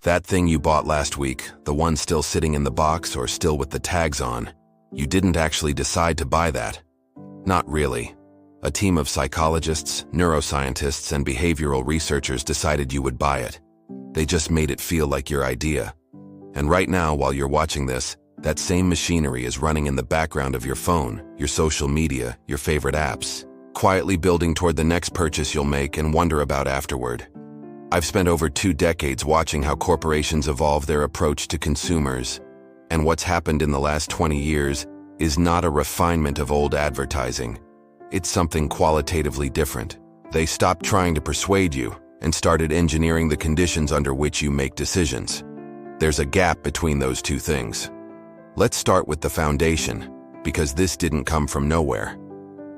That thing you bought last week, the one still sitting in the box or still with the tags on, you didn't actually decide to buy that. Not really. A team of psychologists, neuroscientists, and behavioral researchers decided you would buy it. They just made it feel like your idea. And right now, while you're watching this, that same machinery is running in the background of your phone, your social media, your favorite apps, quietly building toward the next purchase you'll make and wonder about afterward. I've spent over 2 decades watching how corporations evolve their approach to consumers, and what's happened in the last 20 years is not a refinement of old advertising. It's something qualitatively different. They stopped trying to persuade you and started engineering the conditions under which you make decisions. There's a gap between those two things. Let's start with the foundation, because this didn't come from nowhere.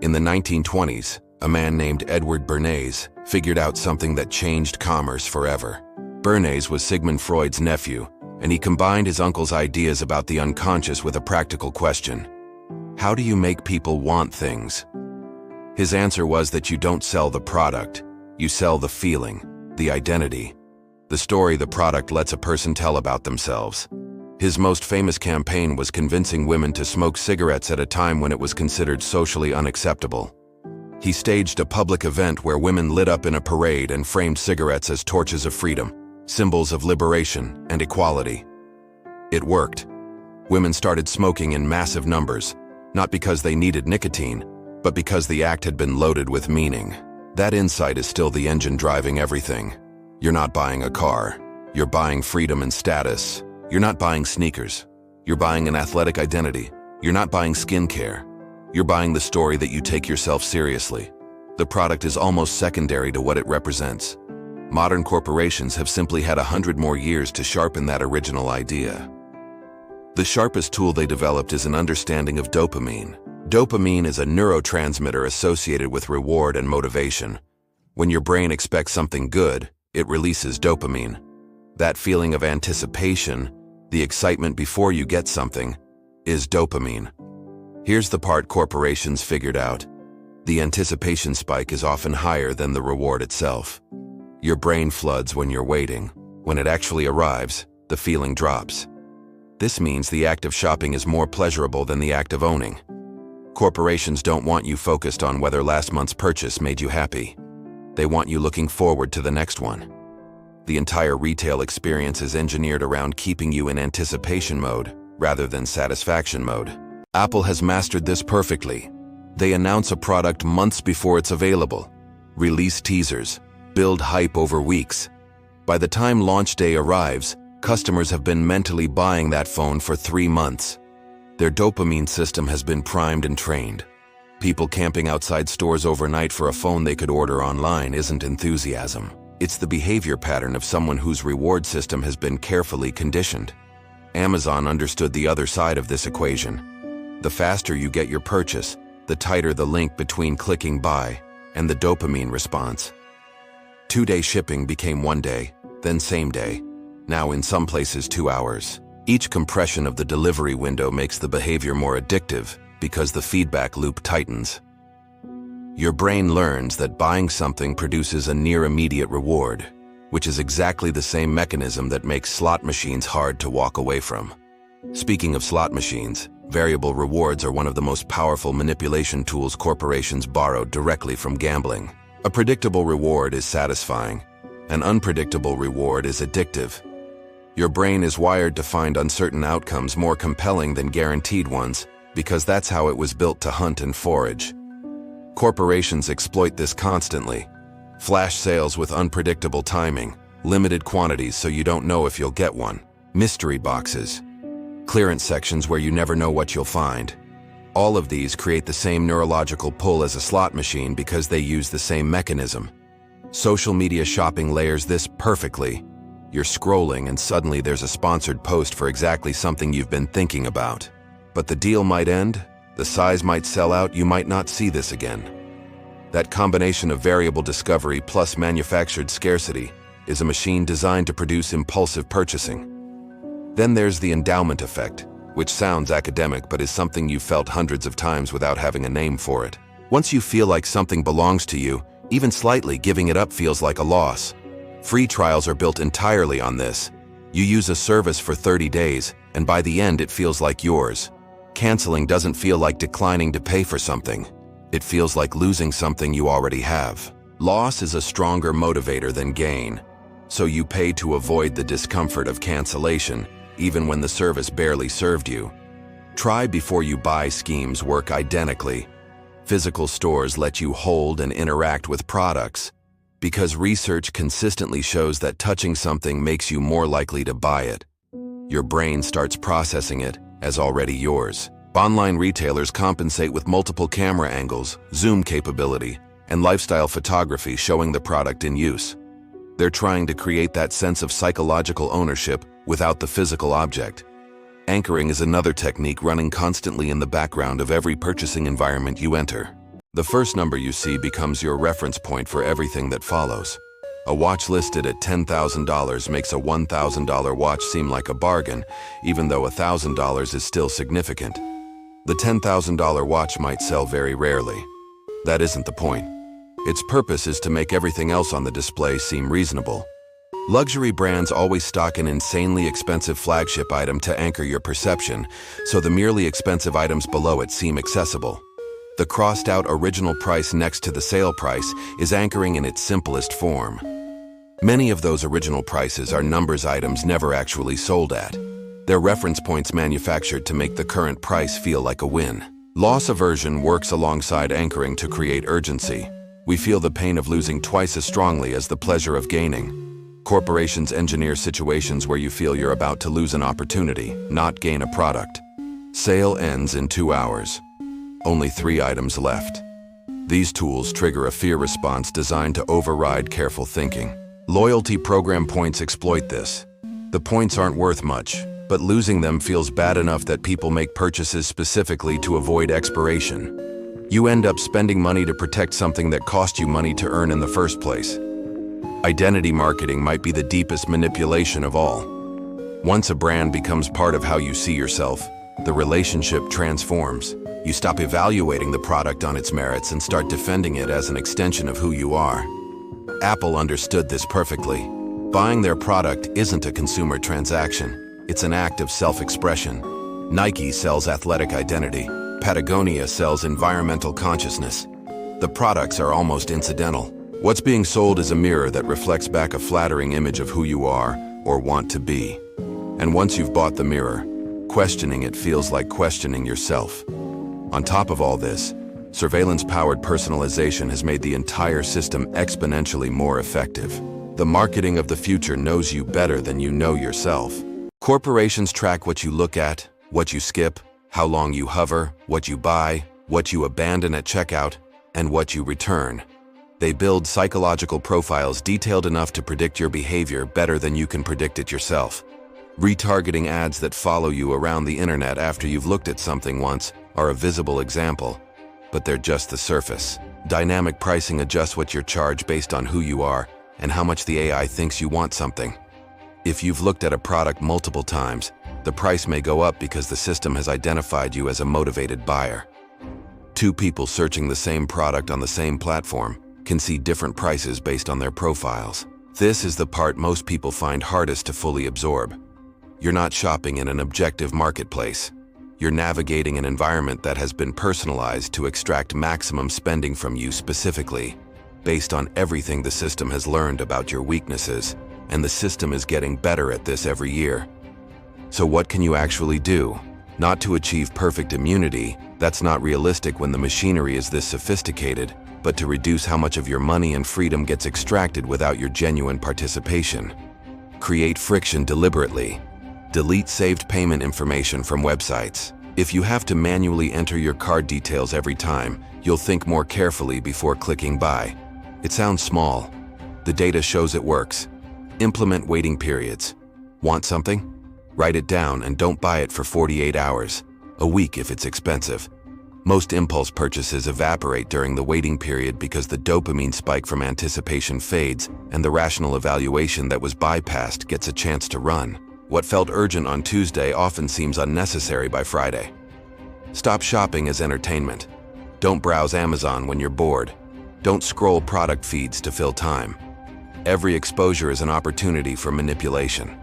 In the 1920s, a man named Edward Bernays figured out something that changed commerce forever. Bernays was Sigmund Freud's nephew, and he combined his uncle's ideas about the unconscious with a practical question. How do you make people want things? His answer was that you don't sell the product, you sell the feeling, the identity, the story the product lets a person tell about themselves. His most famous campaign was convincing women to smoke cigarettes at a time when it was considered socially unacceptable. He staged a public event where women lit up in a parade and framed cigarettes as torches of freedom, symbols of liberation and equality. It worked. Women started smoking in massive numbers, not because they needed nicotine, but because the act had been loaded with meaning. That insight is still the engine driving everything. You're not buying a car. You're buying freedom and status. You're not buying sneakers. You're buying an athletic identity. You're not buying skincare. You're buying the story that you take yourself seriously. The product is almost secondary to what it represents. Modern corporations have simply had 100 more years to sharpen that original idea. The sharpest tool they developed is an understanding of dopamine. Dopamine is a neurotransmitter associated with reward and motivation. When your brain expects something good, it releases dopamine. That feeling of anticipation, the excitement before you get something, is dopamine. Here's the part corporations figured out. The anticipation spike is often higher than the reward itself. Your brain floods when you're waiting. When it actually arrives, the feeling drops. This means the act of shopping is more pleasurable than the act of owning. Corporations don't want you focused on whether last month's purchase made you happy. They want you looking forward to the next one. The entire retail experience is engineered around keeping you in anticipation mode rather than satisfaction mode. Apple has mastered this perfectly. They announce a product months before it's available, release teasers, build hype over weeks. By the time launch day arrives, customers have been mentally buying that phone for 3 months. Their dopamine system has been primed and trained. People camping outside stores overnight for a phone they could order online isn't enthusiasm. It's the behavior pattern of someone whose reward system has been carefully conditioned. Amazon understood the other side of this equation. The faster you get your purchase, the tighter the link between clicking buy and the dopamine response. 2-day shipping became 1 day, then same day. Now in some places 2 hours. Each compression of the delivery window makes the behavior more addictive because the feedback loop tightens. Your brain learns that buying something produces a near-immediate reward, which is exactly the same mechanism that makes slot machines hard to walk away from. Speaking of slot machines, variable rewards are one of the most powerful manipulation tools corporations borrowed directly from gambling. A predictable reward is satisfying. An unpredictable reward is addictive. Your brain is wired to find uncertain outcomes more compelling than guaranteed ones, because that's how it was built to hunt and forage. Corporations exploit this constantly. Flash sales with unpredictable timing, limited quantities so you don't know if you'll get one, mystery boxes, clearance sections where you never know what you'll find. All of these create the same neurological pull as a slot machine because they use the same mechanism. Social media shopping layers this perfectly. You're scrolling and suddenly there's a sponsored post for exactly something you've been thinking about. But the deal might end, the size might sell out, you might not see this again. That combination of variable discovery plus manufactured scarcity is a machine designed to produce impulsive purchasing. Then there's the endowment effect, which sounds academic but is something you've felt hundreds of times without having a name for it. Once you feel like something belongs to you, even slightly giving it up feels like a loss. Free trials are built entirely on this. You use a service for 30 days, and by the end it feels like yours. Canceling doesn't feel like declining to pay for something. It feels like losing something you already have. Loss is a stronger motivator than gain. So you pay to avoid the discomfort of cancellation, even when the service barely served you. Try before you buy schemes work identically. Physical stores let you hold and interact with products, because research consistently shows that touching something makes you more likely to buy it. Your brain starts processing it as already yours. Online retailers compensate with multiple camera angles, zoom capability, and lifestyle photography showing the product in use. They're trying to create that sense of psychological ownership without the physical object. Anchoring is another technique running constantly in the background of every purchasing environment you enter. The first number you see becomes your reference point for everything that follows. A watch listed at $10,000 makes a $1,000 watch seem like a bargain, even though $1,000 is still significant. The $10,000 watch might sell very rarely. That isn't the point. Its purpose is to make everything else on the display seem reasonable. Luxury brands always stock an insanely expensive flagship item to anchor your perception, so the merely expensive items below it seem accessible. The crossed-out original price next to the sale price is anchoring in its simplest form. Many of those original prices are numbers items never actually sold at. They're reference points manufactured to make the current price feel like a win. Loss aversion works alongside anchoring to create urgency. We feel the pain of losing twice as strongly as the pleasure of gaining. Corporations engineer situations where you feel you're about to lose an opportunity, not gain a product. Sale ends in 2 hours. Only 3 items left. These tools trigger a fear response designed to override careful thinking. Loyalty program points exploit this. The points aren't worth much, but losing them feels bad enough that people make purchases specifically to avoid expiration. You end up spending money to protect something that cost you money to earn in the first place. Identity marketing might be the deepest manipulation of all. Once a brand becomes part of how you see yourself, the relationship transforms. You stop evaluating the product on its merits and start defending it as an extension of who you are. Apple understood this perfectly. Buying their product isn't a consumer transaction. It's an act of self-expression. Nike sells athletic identity. Patagonia sells environmental consciousness. The products are almost incidental. What's being sold is a mirror that reflects back a flattering image of who you are or want to be. And once you've bought the mirror, questioning it feels like questioning yourself. On top of all this, surveillance-powered personalization has made the entire system exponentially more effective. The marketing of the future knows you better than you know yourself. Corporations track what you look at, what you skip, how long you hover, what you buy, what you abandon at checkout, and what you return. They build psychological profiles detailed enough to predict your behavior better than you can predict it yourself. Retargeting ads that follow you around the internet after you've looked at something once are a visible example, but they're just the surface. Dynamic pricing adjusts what you're charged based on who you are and how much the AI thinks you want something. If you've looked at a product multiple times, the price may go up because the system has identified you as a motivated buyer. 2 people searching the same product on the same platform can see different prices based on their profiles. This is the part most people find hardest to fully absorb. You're not shopping in an objective marketplace. You're navigating an environment that has been personalized to extract maximum spending from you specifically, based on everything the system has learned about your weaknesses, and the system is getting better at this every year. So what can you actually do? Not to achieve perfect immunity, that's not realistic when the machinery is this sophisticated, but to reduce how much of your money and freedom gets extracted without your genuine participation. Create friction deliberately. Delete saved payment information from websites. If you have to manually enter your card details every time, you'll think more carefully before clicking buy. It sounds small. The data shows it works. Implement waiting periods. Want something? Write it down and don't buy it for 48 hours. A week if it's expensive. Most impulse purchases evaporate during the waiting period because the dopamine spike from anticipation fades and the rational evaluation that was bypassed gets a chance to run. What felt urgent on Tuesday often seems unnecessary by Friday. Stop shopping as entertainment. Don't browse Amazon when you're bored. Don't scroll product feeds to fill time. Every exposure is an opportunity for manipulation.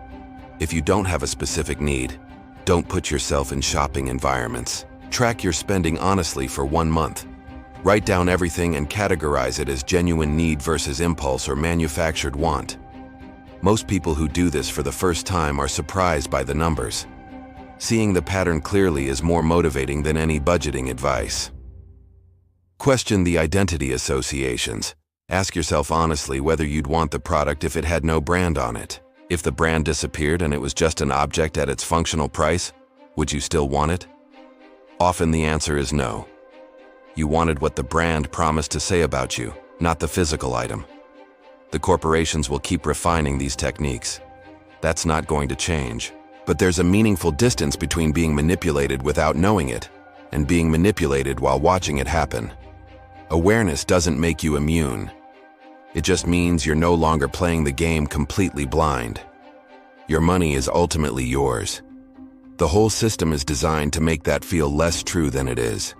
If you don't have a specific need, don't put yourself in shopping environments. Track your spending honestly for 1 month. Write down everything and categorize it as genuine need versus impulse or manufactured want. Most people who do this for the first time are surprised by the numbers. Seeing the pattern clearly is more motivating than any budgeting advice. Question the identity associations. Ask yourself honestly whether you'd want the product if it had no brand on it. If the brand disappeared and it was just an object at its functional price, would you still want it? Often the answer is no. You wanted what the brand promised to say about you, not the physical item. The corporations will keep refining these techniques. That's not going to change. But there's a meaningful distance between being manipulated without knowing it and being manipulated while watching it happen. Awareness doesn't make you immune. It just means you're no longer playing the game completely blind. Your money is ultimately yours. The whole system is designed to make that feel less true than it is.